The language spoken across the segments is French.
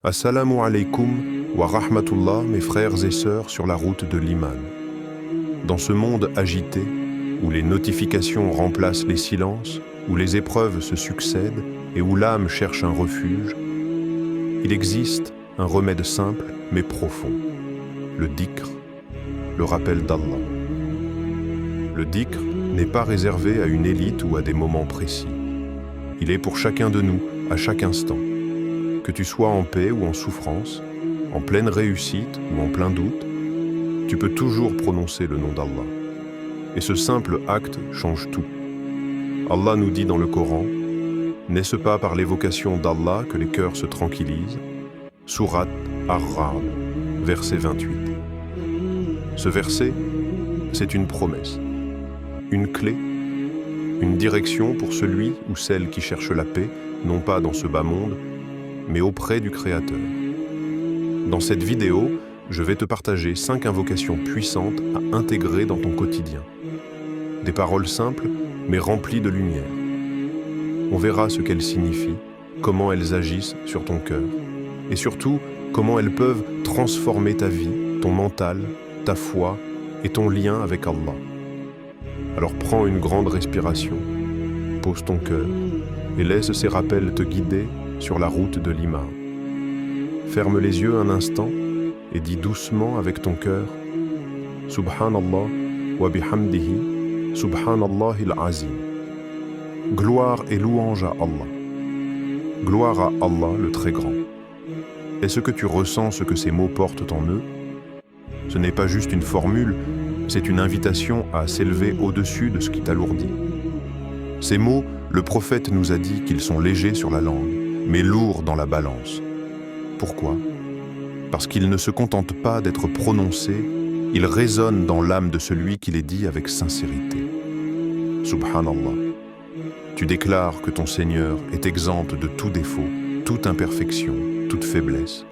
Assalamu alaikum wa rahmatullah, mes frères et sœurs sur la route de l'iman. Dans ce monde agité, où les notifications remplacent les silences, où les épreuves se succèdent et où l'âme cherche un refuge, il existe un remède simple mais profond, le dhikr, le rappel d'Allah. Le dhikr n'est pas réservé à une élite ou à des moments précis. Il est pour chacun de nous, à chaque instant. Que tu sois en paix ou en souffrance, en pleine réussite ou en plein doute, tu peux toujours prononcer le nom d'Allah. Et ce simple acte change tout. Allah nous dit dans le Coran, « N'est-ce pas par l'évocation d'Allah que les cœurs se tranquillisent » Sourate Ar-Ra'd, verset 28. Ce verset, c'est une promesse, une clé, une direction pour celui ou celle qui cherche la paix, non pas dans ce bas monde, mais auprès du Créateur. Dans cette vidéo, je vais te partager 5 invocations puissantes à intégrer dans ton quotidien. Des paroles simples, mais remplies de lumière. On verra ce qu'elles signifient, comment elles agissent sur ton cœur, et surtout, comment elles peuvent transformer ta vie, ton mental, ta foi et ton lien avec Allah. Alors prends une grande respiration, pose ton cœur et laisse ces rappels te guider sur la route de l'iman. Ferme les yeux un instant et dis doucement avec ton cœur « Subhanallah wa bihamdihi, Subhanallahil azim » Gloire et louange à Allah. Gloire à Allah le très grand. Est-ce que tu ressens ce que ces mots portent en eux? Ce n'est pas juste une formule, c'est une invitation à s'élever au-dessus de ce qui t'alourdit. Ces mots, le prophète nous a dit qu'ils sont légers sur la langue, mais lourds dans la balance. Pourquoi? Parce qu'ils ne se contentent pas d'être prononcés, ils résonnent dans l'âme de celui qui les dit avec sincérité. Subhanallah. Tu déclares que ton Seigneur est exempt de tout défaut, toute imperfection, toute faiblesse.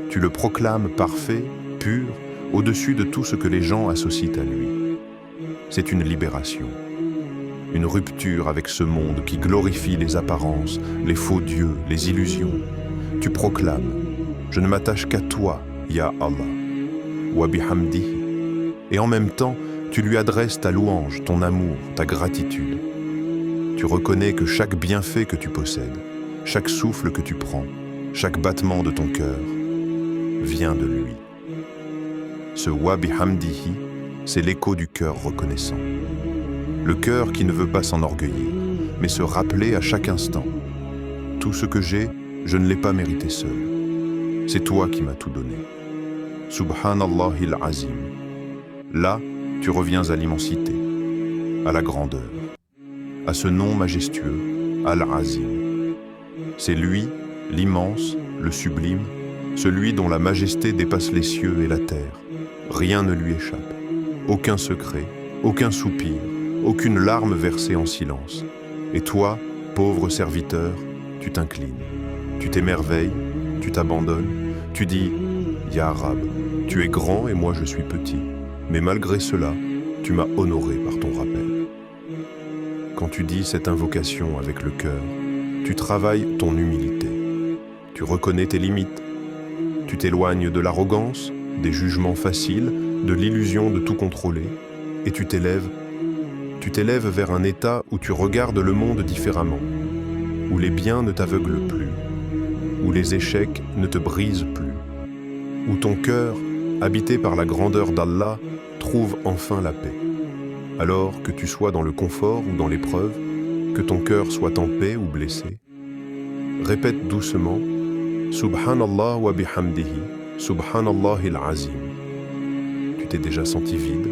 Tu le proclames parfait, pur, au-dessus de tout ce que les gens associent à lui. C'est une libération. Une rupture avec ce monde qui glorifie les apparences, les faux dieux, les illusions. Tu proclames « Je ne m'attache qu'à toi, Ya Allah, wa bihamdihi » et en même temps, tu lui adresses ta louange, ton amour, ta gratitude. Tu reconnais que chaque bienfait que tu possèdes, chaque souffle que tu prends, chaque battement de ton cœur vient de lui. Ce wa bihamdihi, c'est l'écho du cœur reconnaissant. Le cœur qui ne veut pas s'enorgueillir, mais se rappeler à chaque instant. Tout ce que j'ai, je ne l'ai pas mérité seul. C'est toi qui m'as tout donné. Subhanallahil azim. Là, tu reviens à l'immensité, à la grandeur, à ce nom majestueux, Al-Azim. C'est lui, l'immense, le sublime, celui dont la majesté dépasse les cieux et la terre. Rien ne lui échappe, aucun secret, aucun soupir, aucune larme versée en silence. Et toi, pauvre serviteur, tu t'inclines, tu t'émerveilles, tu t'abandonnes, tu dis « Ya Rab, tu es grand et moi je suis petit, mais malgré cela, tu m'as honoré par ton rappel. » Quand tu dis cette invocation avec le cœur, tu travailles ton humilité, tu reconnais tes limites, tu t'éloignes de l'arrogance, des jugements faciles, de l'illusion de tout contrôler, et tu t'élèves vers un état où tu regardes le monde différemment, où les biens ne t'aveuglent plus, où les échecs ne te brisent plus, où ton cœur, habité par la grandeur d'Allah, trouve enfin la paix. Alors que tu sois dans le confort ou dans l'épreuve, que ton cœur soit en paix ou blessé, répète doucement « Subhanallah wa bihamdihi, Subhanallahil azim » Tu t'es déjà senti vide,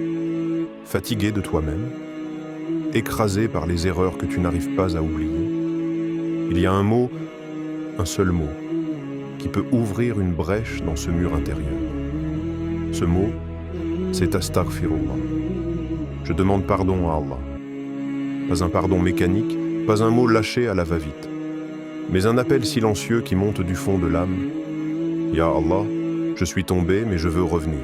fatigué de toi-même, écrasé par les erreurs que tu n'arrives pas à oublier. Il y a un mot, un seul mot, qui peut ouvrir une brèche dans ce mur intérieur. Ce mot, c'est Astaghfirullah. Je demande pardon à Allah. Pas un pardon mécanique, pas un mot lâché à la va-vite, mais un appel silencieux qui monte du fond de l'âme. Ya Allah, je suis tombé, mais je veux revenir.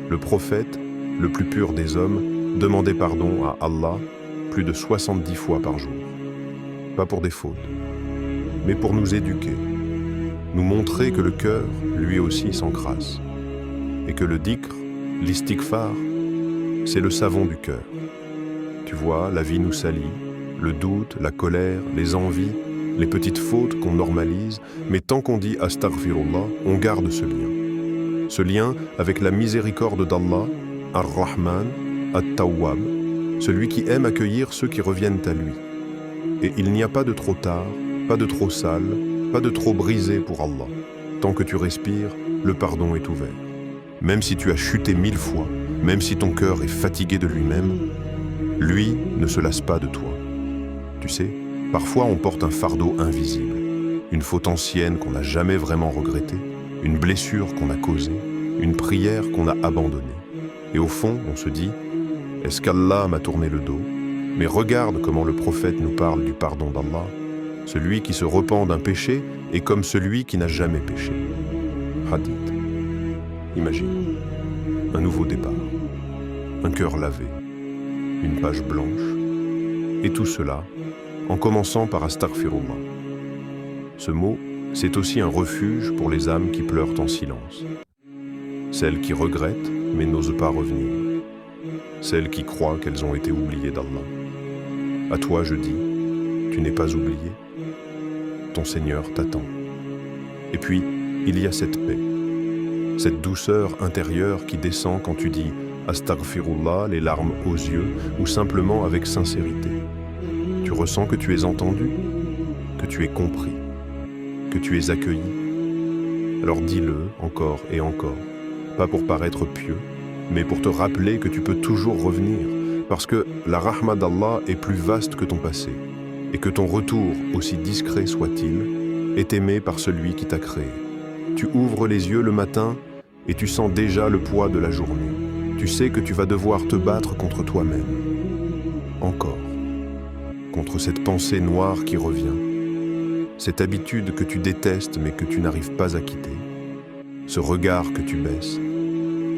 Le prophète, le plus pur des hommes, demandait pardon à Allah plus de 70 fois par jour. Pas pour des fautes, mais pour nous éduquer, nous montrer que le cœur, lui aussi, s'encrasse, et que le dhikr, l'istighfar, c'est le savon du cœur. Tu vois, la vie nous salit, le doute, la colère, les envies, les petites fautes qu'on normalise, mais tant qu'on dit astaghfirullah, on garde ce lien. Ce lien avec la miséricorde d'Allah, Ar-Rahman, At-Tawwab, celui qui aime accueillir ceux qui reviennent à lui. Et il n'y a pas de trop tard, pas de trop sale, pas de trop brisé pour Allah. Tant que tu respires, le pardon est ouvert. Même si tu as chuté 1000 fois, même si ton cœur est fatigué de lui-même, lui ne se lasse pas de toi. Tu sais, parfois on porte un fardeau invisible, une faute ancienne qu'on n'a jamais vraiment regrettée, une blessure qu'on a causée, une prière qu'on a abandonnée. Et au fond, on se dit, est-ce qu'Allah m'a tourné le dos? Mais regarde comment le prophète nous parle du pardon d'Allah. Celui qui se repent d'un péché est comme celui qui n'a jamais péché. Hadith. Imagine, un nouveau départ, un cœur lavé, une page blanche, et tout cela en commençant par Astaghfirullah. Ce mot, c'est aussi un refuge pour les âmes qui pleurent en silence. Celles qui regrettent mais n'osent pas revenir. Celles qui croient qu'elles ont été oubliées d'Allah. À toi je dis, tu n'es pas oublié. Ton Seigneur t'attend. Et puis, il y a cette paix, cette douceur intérieure qui descend quand tu dis Astaghfirullah, les larmes aux yeux, ou simplement avec sincérité. Tu ressens que tu es entendu, que tu es compris, que tu es accueilli. Alors dis-le encore et encore, pas pour paraître pieux, mais pour te rappeler que tu peux toujours revenir, parce que la rahma d'Allah est plus vaste que ton passé, et que ton retour, aussi discret soit-il, est aimé par celui qui t'a créé. Tu ouvres les yeux le matin et tu sens déjà le poids de la journée. Tu sais que tu vas devoir te battre contre toi-même. Encore. Contre cette pensée noire qui revient. Cette habitude que tu détestes mais que tu n'arrives pas à quitter. Ce regard que tu baisses.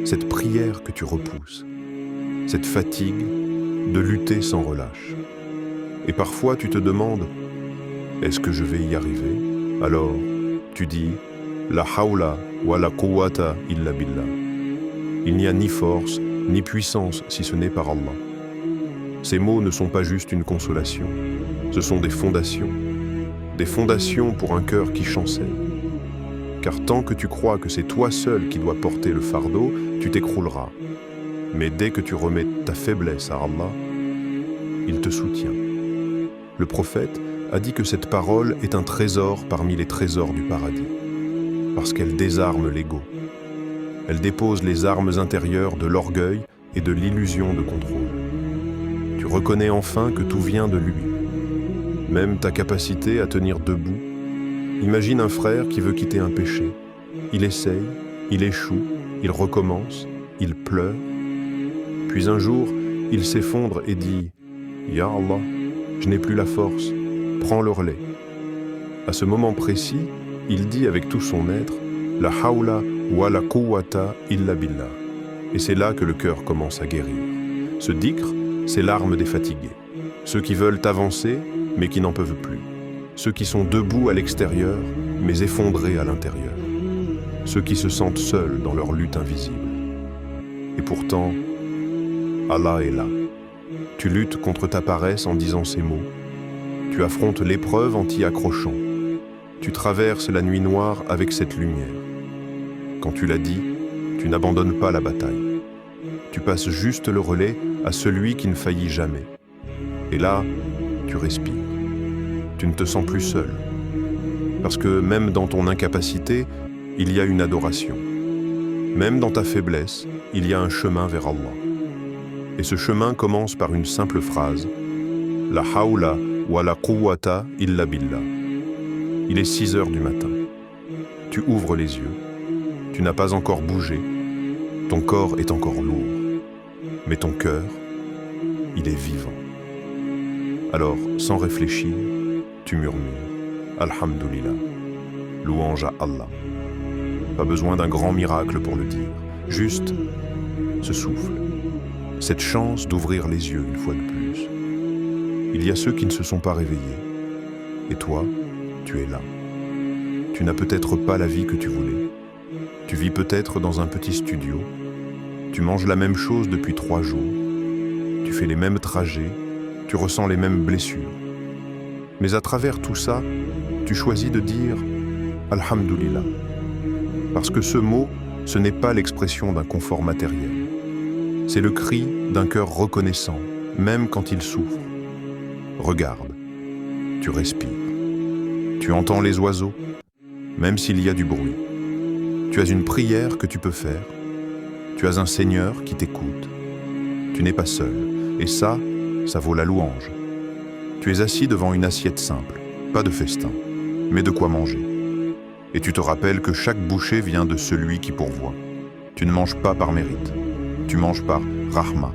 Cette prière que tu repousses. Cette fatigue de lutter sans relâche. Et parfois tu te demandes, est-ce que je vais y arriver? Alors, tu dis, la hawla wa la quwwata illa billah. Il n'y a ni force, ni puissance si ce n'est par Allah. Ces mots ne sont pas juste une consolation, ce sont des fondations pour un cœur qui chancelle. Car tant que tu crois que c'est toi seul qui dois porter le fardeau, tu t'écrouleras. Mais dès que tu remets ta faiblesse à Allah, il te soutient. Le prophète a dit que cette parole est un trésor parmi les trésors du paradis, parce qu'elle désarme l'ego. Elle dépose les armes intérieures de l'orgueil et de l'illusion de contrôle. Tu reconnais enfin que tout vient de lui, même ta capacité à tenir debout. Imagine un frère qui veut quitter un péché. Il essaye, il échoue, il recommence, il pleure. Puis un jour, il s'effondre et dit « Ya Allah, je n'ai plus la force, prends le relais. » À ce moment précis, il dit avec tout son être « La hawla wa la quwwata illa billah » et c'est là que le cœur commence à guérir. Ce dhikr, c'est l'arme des fatigués, ceux qui veulent avancer mais qui n'en peuvent plus, ceux qui sont debout à l'extérieur mais effondrés à l'intérieur, ceux qui se sentent seuls dans leur lutte invisible. Et pourtant, Allah est là. Tu luttes contre ta paresse en disant ces mots, tu affrontes l'épreuve en t'y accrochant, tu traverses la nuit noire avec cette lumière. Quand tu l'as dit, tu n'abandonnes pas la bataille. Tu passes juste le relais à celui qui ne faillit jamais. Et là, tu respires. Tu ne te sens plus seul. Parce que même dans ton incapacité, il y a une adoration. Même dans ta faiblesse, il y a un chemin vers Allah. Et ce chemin commence par une simple phrase, « La hawla wa la quwwata illa billah ». Il est 6 heures du matin. Tu ouvres les yeux. Tu n'as pas encore bougé. Ton corps est encore lourd. Mais ton cœur, il est vivant. Alors, sans réfléchir, tu murmures « Alhamdulillah », louange à Allah. Pas besoin d'un grand miracle pour le dire, juste ce souffle, cette chance d'ouvrir les yeux une fois de plus. Il y a ceux qui ne se sont pas réveillés, et toi, tu es là. tu n'as peut-être pas la vie que tu voulais. Tu vis peut-être dans un petit studio. Tu manges la même chose depuis 3 jours. Tu fais les mêmes trajets. Tu ressens les mêmes blessures. Mais à travers tout ça, tu choisis de dire « Alhamdulillah ». Parce que ce mot, ce n'est pas l'expression d'un confort matériel. C'est le cri d'un cœur reconnaissant, même quand il souffre. Regarde, tu respires. Tu entends les oiseaux, même s'il y a du bruit. Tu as une prière que tu peux faire. Tu as un Seigneur qui t'écoute. Tu n'es pas seul. Et ça vaut la louange. Tu es assis devant une assiette simple, pas de festin, mais de quoi manger. Et tu te rappelles que chaque bouchée vient de celui qui pourvoit. Tu ne manges pas par mérite. Tu manges par rahma.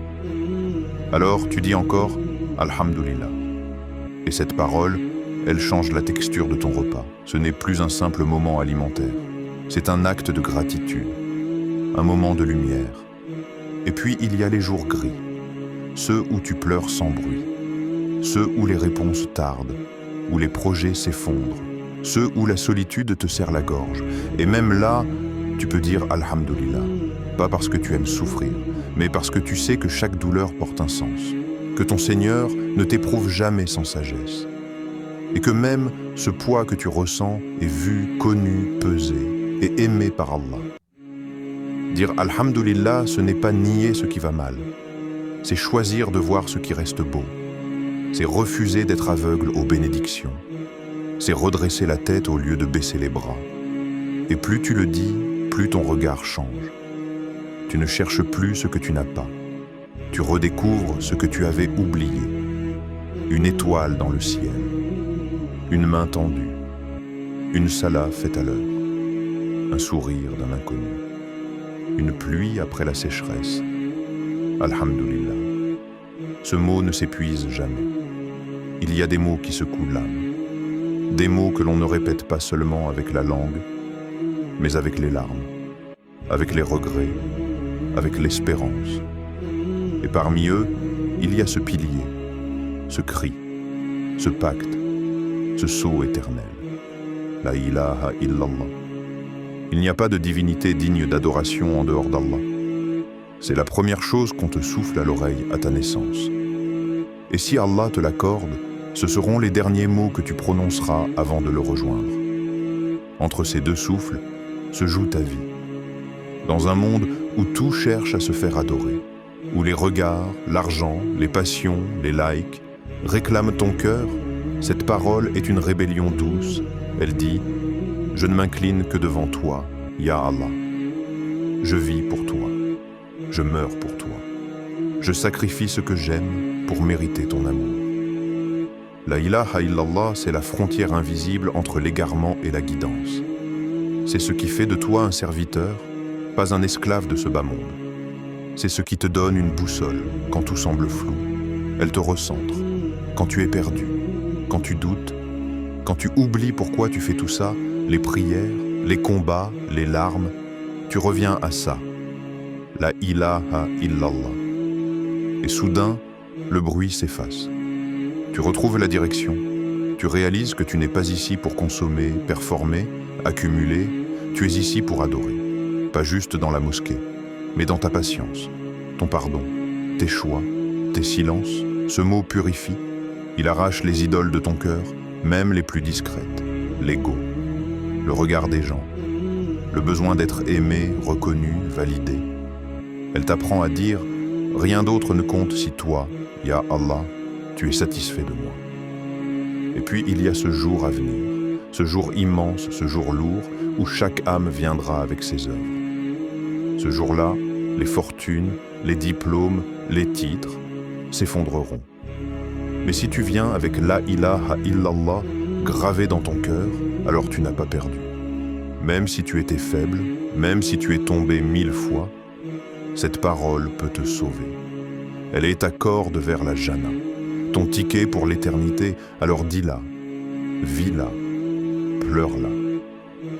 Alors tu dis encore Alhamdulillah. Et cette parole, elle change la texture de ton repas. Ce n'est plus un simple moment alimentaire. C'est un acte de gratitude, un moment de lumière. Et puis il y a les jours gris, ceux où tu pleures sans bruit, ceux où les réponses tardent, où les projets s'effondrent, ceux où la solitude te serre la gorge. Et même là, tu peux dire Alhamdulillah, pas parce que tu aimes souffrir, mais parce que tu sais que chaque douleur porte un sens, que ton Seigneur ne t'éprouve jamais sans sagesse, et que même ce poids que tu ressens est vu, connu, pesé et aimé par Allah. Dire Alhamdulillah, ce n'est pas nier ce qui va mal, c'est choisir de voir ce qui reste beau, c'est refuser d'être aveugle aux bénédictions, c'est redresser la tête au lieu de baisser les bras. Et plus tu le dis, plus ton regard change. Tu ne cherches plus ce que tu n'as pas. Tu redécouvres ce que tu avais oublié. Une étoile dans le ciel, une main tendue, une salah faite à l'heure, un sourire d'un inconnu, une pluie après la sécheresse. Alhamdulillah. Ce mot ne s'épuise jamais. Il y a des mots qui secouent l'âme, des mots que l'on ne répète pas seulement avec la langue, mais avec les larmes, avec les regrets, avec l'espérance. Et parmi eux, il y a ce pilier, ce cri, ce pacte, ce sceau éternel. La ilaha illallah. Il n'y a pas de divinité digne d'adoration en dehors d'Allah. C'est la première chose qu'on te souffle à l'oreille à ta naissance. Et si Allah te l'accorde, ce seront les derniers mots que tu prononceras avant de le rejoindre. Entre ces deux souffles se joue ta vie. Dans un monde où tout cherche à se faire adorer, où les regards, l'argent, les passions, les likes réclament ton cœur, cette parole est une rébellion douce. Elle dit « Je ne m'incline que devant toi, Ya Allah. Je vis pour toi. Je meurs pour toi. Je sacrifie ce que j'aime pour mériter ton amour. » La ilaha illallah, c'est la frontière invisible entre l'égarement et la guidance. C'est ce qui fait de toi un serviteur, pas un esclave de ce bas monde. C'est ce qui te donne une boussole quand tout semble flou. Elle te recentre, quand tu es perdu, quand tu doutes, quand tu oublies pourquoi tu fais tout ça, les prières, les combats, les larmes, tu reviens à ça, la ilaha illallah. Et soudain, le bruit s'efface. Tu retrouves la direction. Tu réalises que tu n'es pas ici pour consommer, performer, accumuler. Tu es ici pour adorer. Pas juste dans la mosquée, mais dans ta patience, ton pardon, tes choix, tes silences. Ce mot purifie. Il arrache les idoles de ton cœur, même les plus discrètes. L'ego, le regard des gens, le besoin d'être aimé, reconnu, validé. Elle t'apprend à dire « Rien d'autre ne compte si toi, Ya Allah, tu es satisfait de moi. » Et puis il y a ce jour à venir, ce jour immense, ce jour lourd, où chaque âme viendra avec ses œuvres. Ce jour-là, les fortunes, les diplômes, les titres s'effondreront. Mais si tu viens avec la ilaha illallah gravé dans ton cœur, alors tu n'as pas perdu. Même si tu étais faible, même si tu es tombé 1000 fois, cette parole peut te sauver. Elle est ta corde vers la Jannah, ton ticket pour l'éternité, alors dis-la, vis-la, pleure-la,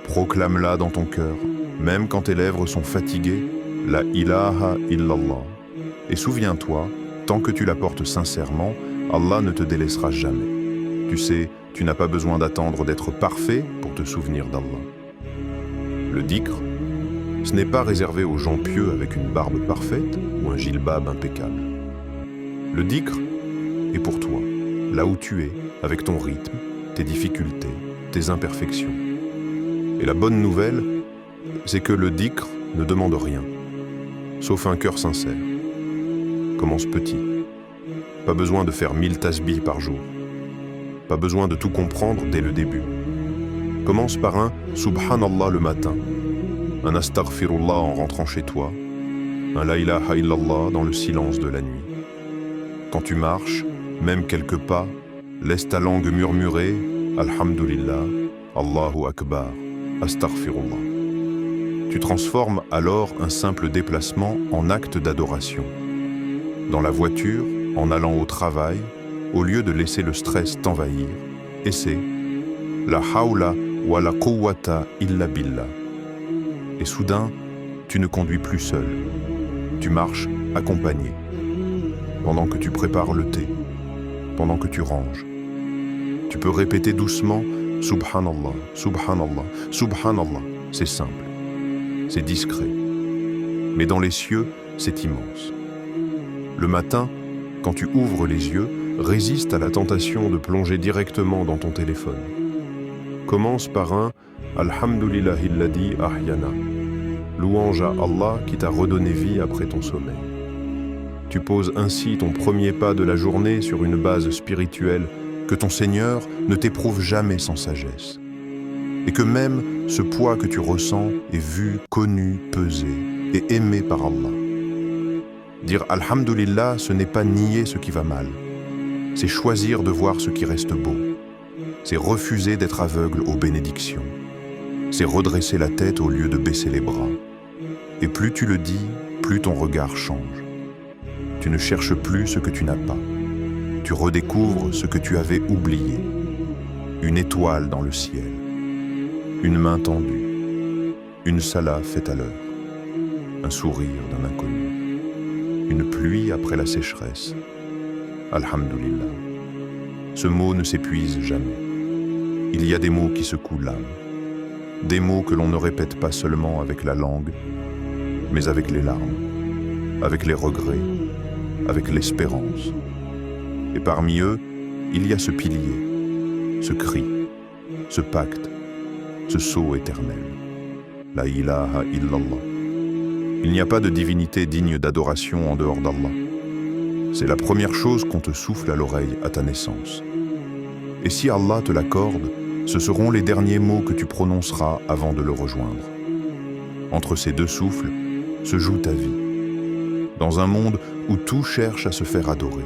proclame-la dans ton cœur, même quand tes lèvres sont fatiguées, la ilaha illallah. Et souviens-toi, tant que tu la portes sincèrement, Allah ne te délaissera jamais. Tu sais, tu n'as pas besoin d'attendre d'être parfait pour pour te souvenir d'Allah. Le dhikr, ce n'est pas réservé aux gens pieux avec une barbe parfaite ou un jilbab impeccable. Le dhikr est pour toi, là où tu es, avec ton rythme, tes difficultés, tes imperfections. Et la bonne nouvelle, c'est que le dhikr ne demande rien, sauf un cœur sincère. Commence petit. Pas besoin de faire 1000 tasbihs par jour. Pas besoin de tout comprendre dès le début. Commence par un Subhanallah le matin, un Astaghfirullah en rentrant chez toi, un La ilaha illallah dans le silence de la nuit. Quand tu marches, même quelques pas, laisse ta langue murmurer Alhamdulillah, Allahu Akbar, Astaghfirullah. Tu transformes alors un simple déplacement en acte d'adoration. Dans la voiture, en allant au travail, au lieu de laisser le stress t'envahir, essaie La hawla wa la quwwata illa billah. Et soudain, tu ne conduis plus seul. Tu marches accompagné. Pendant que tu prépares le thé, pendant que tu ranges, tu peux répéter doucement Subhanallah, Subhanallah, Subhanallah. C'est simple, c'est discret. Mais dans les cieux, c'est immense. Le matin, quand tu ouvres les yeux, résiste à la tentation de plonger directement dans ton téléphone. Commence par un Alhamdulillahilladhi ahyana. Louange à Allah qui t'a redonné vie après ton sommeil. Tu poses ainsi ton premier pas de la journée sur une base spirituelle que ton Seigneur ne t'éprouve jamais sans sagesse. Et que même ce poids que tu ressens est vu, connu, pesé et aimé par Allah. Dire Alhamdulillah, ce n'est pas nier ce qui va mal. C'est choisir de voir ce qui reste beau. C'est refuser d'être aveugle aux bénédictions. C'est redresser la tête au lieu de baisser les bras. Et plus tu le dis, plus ton regard change. Tu ne cherches plus ce que tu n'as pas. Tu redécouvres ce que tu avais oublié. Une étoile dans le ciel. Une main tendue. Une salah faite à l'heure. Un sourire d'un inconnu. Une pluie après la sécheresse. Alhamdulillah. Ce mot ne s'épuise jamais. Il y a des mots qui secouent l'âme. Des mots que l'on ne répète pas seulement avec la langue, mais avec les larmes, avec les regrets, avec l'espérance. Et parmi eux, il y a ce pilier, ce cri, ce pacte, ce sceau éternel. La ilaha illallah. Il n'y a pas de divinité digne d'adoration en dehors d'Allah. C'est la première chose qu'on te souffle à l'oreille à ta naissance. Et si Allah te l'accorde, ce seront les derniers mots que tu prononceras avant de le rejoindre. Entre ces deux souffles se joue ta vie. Dans un monde où tout cherche à se faire adorer,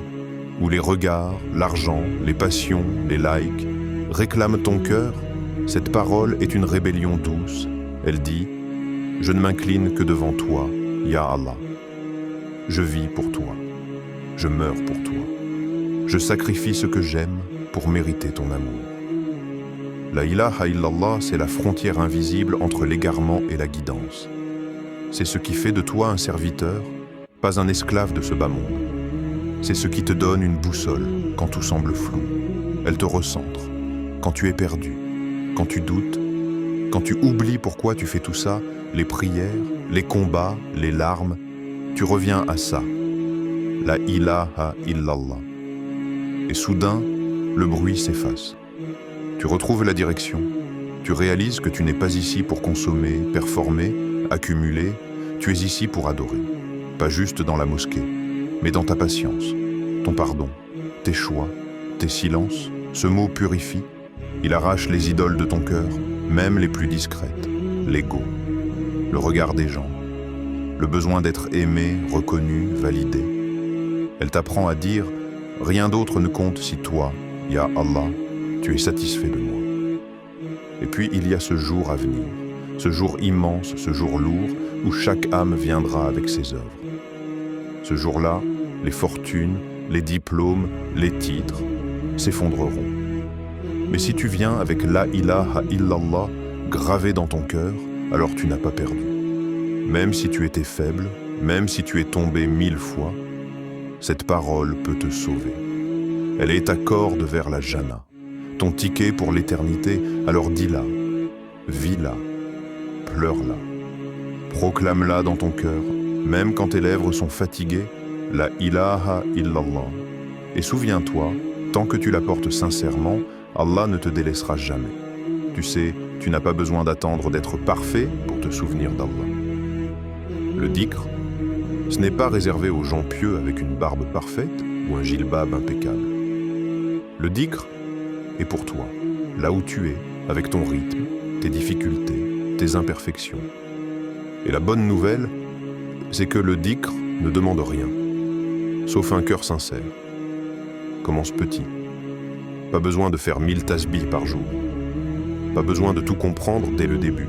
où les regards, l'argent, les passions, les likes réclament ton cœur, cette parole est une rébellion douce. Elle dit « Je ne m'incline que devant toi, Ya Allah. Je vis pour toi. Je meurs pour toi. Je sacrifie ce que j'aime pour mériter ton amour. » La ilaha illallah, c'est la frontière invisible entre l'égarement et la guidance. C'est ce qui fait de toi un serviteur, pas un esclave de ce bas monde. C'est ce qui te donne une boussole quand tout semble flou. Elle te recentre. Quand tu es perdu, quand tu doutes, quand tu oublies pourquoi tu fais tout ça, les prières, les combats, les larmes, tu reviens à ça. La ilaha illallah. Et soudain, le bruit s'efface. Tu retrouves la direction. Tu réalises que tu n'es pas ici pour consommer, performer, accumuler. Tu es ici pour adorer. Pas juste dans la mosquée, mais dans ta patience, ton pardon, tes choix, tes silences. Ce mot purifie. Il arrache les idoles de ton cœur, même les plus discrètes. L'ego, le regard des gens, le besoin d'être aimé, reconnu, validé. Elle t'apprend à dire « Rien d'autre ne compte si toi, Ya Allah, tu es satisfait de moi. » Et puis il y a ce jour à venir, ce jour immense, ce jour lourd, où chaque âme viendra avec ses œuvres. Ce jour-là, les fortunes, les diplômes, les titres s'effondreront. Mais si tu viens avec La ilaha illallah gravé dans ton cœur, alors tu n'as pas perdu. Même si tu étais faible, même si tu es tombé 1000 fois, cette parole peut te sauver. Elle est ta corde vers la Jannah, ton ticket pour l'éternité, alors dis-la. vis-la, pleure-la. Proclame-la dans ton cœur, même quand tes lèvres sont fatiguées, la ilaha illallah. Et souviens-toi, tant que tu la portes sincèrement, Allah ne te délaissera jamais. Tu sais, tu n'as pas besoin d'attendre d'être parfait pour te souvenir d'Allah. Le dhikr, ce n'est pas réservé aux gens pieux avec une barbe parfaite ou un jilbab impeccable. Le dhikr est pour toi, là où tu es, avec ton rythme, tes difficultés, tes imperfections. Et la bonne nouvelle, c'est que le dhikr ne demande rien, sauf un cœur sincère. Commence petit. Pas besoin de faire 1000 tasbihs par jour. Pas besoin de tout comprendre dès le début.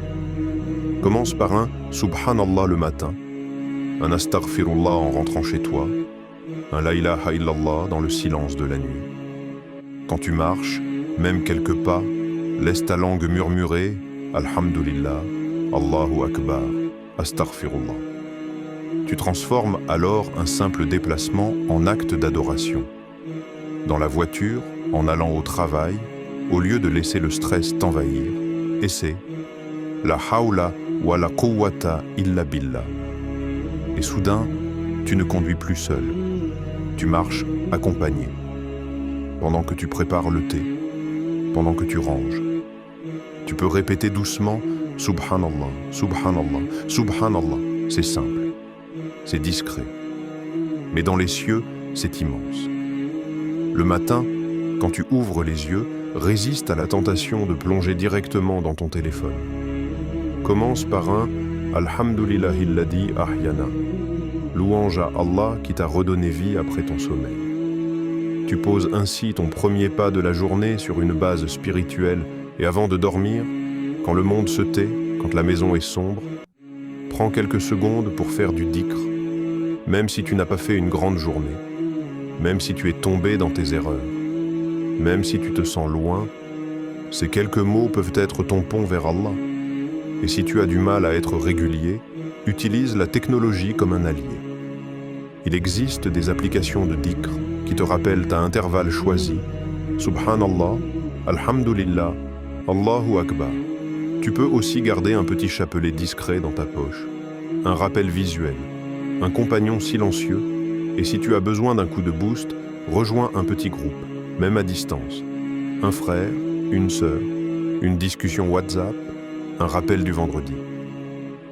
Commence par un Subhanallah le matin, un Astaghfirullah en rentrant chez toi, un La ilaha illallah dans le silence de la nuit. Quand tu marches, même quelques pas, laisse ta langue murmurer Alhamdulillah, Allahu Akbar, Astaghfirullah. Tu transformes alors un simple déplacement en acte d'adoration. Dans la voiture, en allant au travail, au lieu de laisser le stress t'envahir, essaie la hawla wa la quwwata illa billah. Et soudain, tu ne conduis plus seul. Tu marches accompagné. Pendant que tu prépares le thé, pendant que tu ranges, tu peux répéter doucement Subhanallah, Subhanallah, Subhanallah. C'est simple, c'est discret. Mais dans les cieux, c'est immense. Le matin, quand tu ouvres les yeux, résiste à la tentation de plonger directement dans ton téléphone. Commence par un Alhamdulillahilladhi ahyana, louange à Allah qui t'a redonné vie après ton sommeil. Tu poses ainsi ton premier pas de la journée sur une base spirituelle et avant de dormir, quand le monde se tait, quand la maison est sombre, prends quelques secondes pour faire du dhikr, même si tu n'as pas fait une grande journée, même si tu es tombé dans tes erreurs, même si tu te sens loin, ces quelques mots peuvent être ton pont vers Allah. Et si tu as du mal à être régulier, utilise la technologie comme un allié. Il existe des applications de dhikr qui te rappellent à intervalles choisis Subhanallah, Alhamdulillah, Allahu Akbar. Tu peux aussi garder un petit chapelet discret dans ta poche, un rappel visuel, un compagnon silencieux, et si tu as besoin d'un coup de boost, rejoins un petit groupe, même à distance. Un frère, une sœur, une discussion WhatsApp, un rappel du vendredi.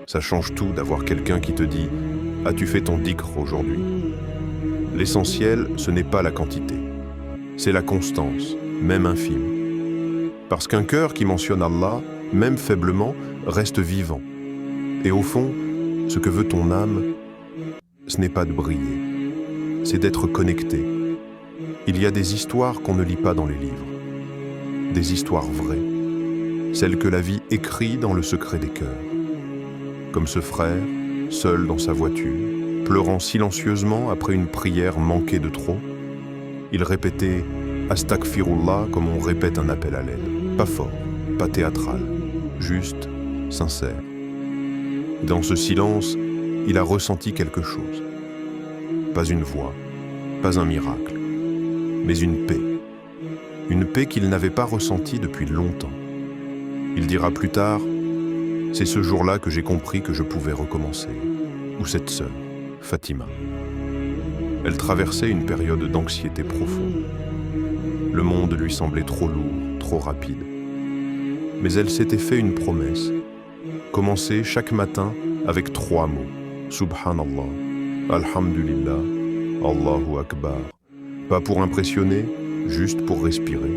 Ça change tout d'avoir quelqu'un qui te dit « As-tu fait ton dhikr aujourd'hui ?» L'essentiel, ce n'est pas la quantité. C'est la constance, même infime. Parce qu'un cœur qui mentionne Allah, même faiblement, reste vivant. Et au fond, ce que veut ton âme, ce n'est pas de briller, c'est d'être connecté. Il y a des histoires qu'on ne lit pas dans les livres. Des histoires vraies. Celles que la vie écrit dans le secret des cœurs. Comme ce frère, seul dans sa voiture, pleurant silencieusement après une prière manquée de trop, il répétait « Astaghfirullah » comme on répète un appel à l'aide. Pas fort, pas théâtral, juste, sincère. Dans ce silence, il a ressenti quelque chose. Pas une voix, pas un miracle, mais une paix. Une paix qu'il n'avait pas ressentie depuis longtemps. Il dira plus tard, c'est ce jour-là que j'ai compris que je pouvais recommencer. Ou cette sœur, Fatima. Elle traversait une période d'anxiété profonde. Le monde lui semblait trop lourd, trop rapide. Mais elle s'était fait une promesse. Commencer chaque matin avec 3 mots. Subhanallah, Alhamdulillah, Allahu Akbar. Pas pour impressionner, juste pour respirer.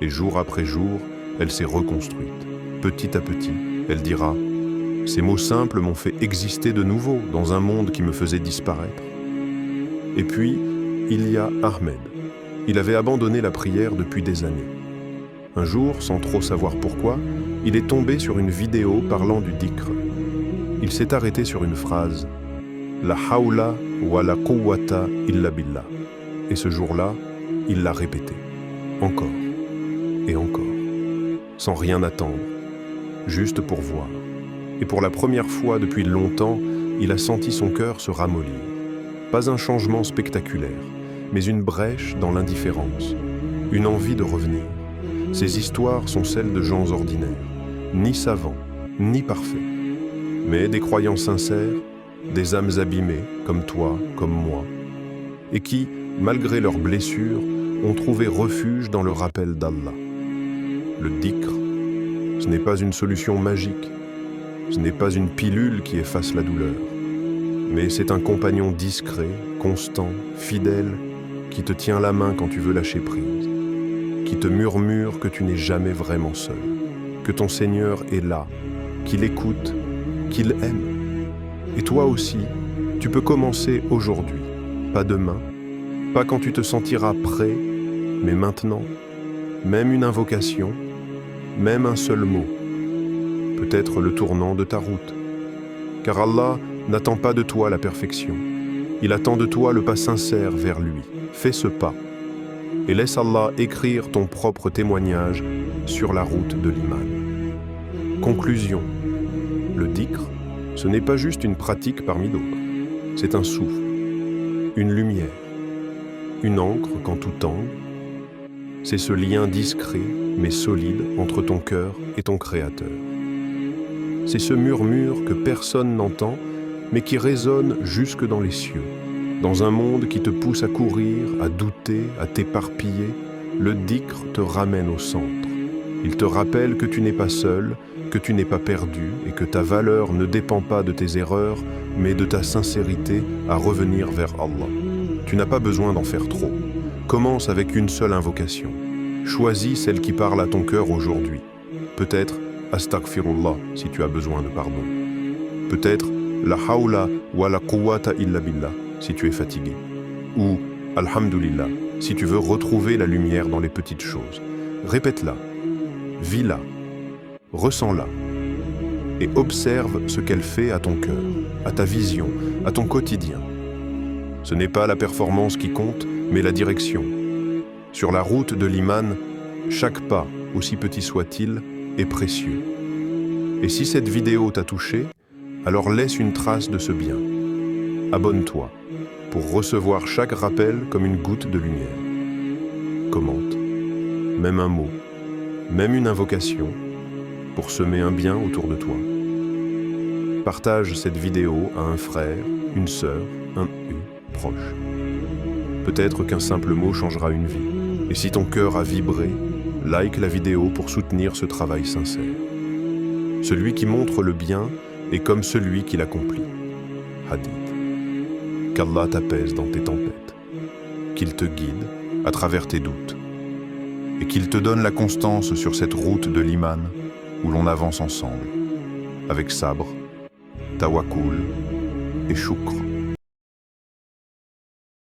Et jour après jour, elle s'est reconstruite. Petit à petit, elle dira « Ces mots simples m'ont fait exister de nouveau dans un monde qui me faisait disparaître. » Et puis, il y a Ahmed. Il avait abandonné la prière depuis des années. Un jour, sans trop savoir pourquoi, il est tombé sur une vidéo parlant du dhikr. Il s'est arrêté sur une phrase « La hawla wa la quwwata illa billah » et ce jour-là, il l'a répété. Encore et encore, sans rien attendre, juste pour voir. Et pour la première fois depuis longtemps, il a senti son cœur se ramollir. Pas un changement spectaculaire, mais une brèche dans l'indifférence, une envie de revenir. Ces histoires sont celles de gens ordinaires, ni savants, ni parfaits, mais des croyants sincères, des âmes abîmées, comme toi, comme moi, et qui, malgré leurs blessures, ont trouvé refuge dans le rappel d'Allah. Le dhikr, ce n'est pas une solution magique, ce n'est pas une pilule qui efface la douleur, mais c'est un compagnon discret, constant, fidèle, qui te tient la main quand tu veux lâcher prise, qui te murmure que tu n'es jamais vraiment seul, que ton Seigneur est là, qu'il écoute, qu'il aime. Et toi aussi, tu peux commencer aujourd'hui, pas demain, pas quand tu te sentiras prêt, mais maintenant, même une invocation, même un seul mot, peut-être le tournant de ta route. Car Allah n'attend pas de toi la perfection, il attend de toi le pas sincère vers lui. Fais ce pas et laisse Allah écrire ton propre témoignage sur la route de l'iman. Conclusion. Le dhikr, ce n'est pas juste une pratique parmi d'autres. C'est un souffle, une lumière, une encre quand tout tangue. C'est ce lien discret mais solide entre ton cœur et ton Créateur. C'est ce murmure que personne n'entend mais qui résonne jusque dans les cieux. Dans un monde qui te pousse à courir, à douter, à t'éparpiller, le dhikr te ramène au centre. Il te rappelle que tu n'es pas seul, que tu n'es pas perdu et que ta valeur ne dépend pas de tes erreurs, mais de ta sincérité à revenir vers Allah. Tu n'as pas besoin d'en faire trop. Commence avec une seule invocation. Choisis celle qui parle à ton cœur aujourd'hui. Peut-être Astaghfirullah si tu as besoin de pardon. Peut-être La hawla wa la quwwata illa billah si tu es fatigué. Ou Alhamdulillah si tu veux retrouver la lumière dans les petites choses. Répète-la, vis-la, ressens-la et observe ce qu'elle fait à ton cœur, à ta vision, à ton quotidien. Ce n'est pas la performance qui compte, mais la direction. Sur la route de l'iman, chaque pas, aussi petit soit-il, est précieux. Et si cette vidéo t'a touché, alors laisse une trace de ce bien. Abonne-toi pour recevoir chaque rappel comme une goutte de lumière. Commente, même un mot, même une invocation, pour semer un bien autour de toi. Partage cette vidéo à un frère, une sœur, un proche. Peut-être qu'un simple mot changera une vie. Et si ton cœur a vibré, like la vidéo pour soutenir ce travail sincère. Celui qui montre le bien est comme celui qui l'accomplit. Hadith. Qu'Allah t'apaise dans tes tempêtes, qu'il te guide à travers tes doutes, et qu'il te donne la constance sur cette route de l'iman où l'on avance ensemble, avec sabre, tawakkul et shukr.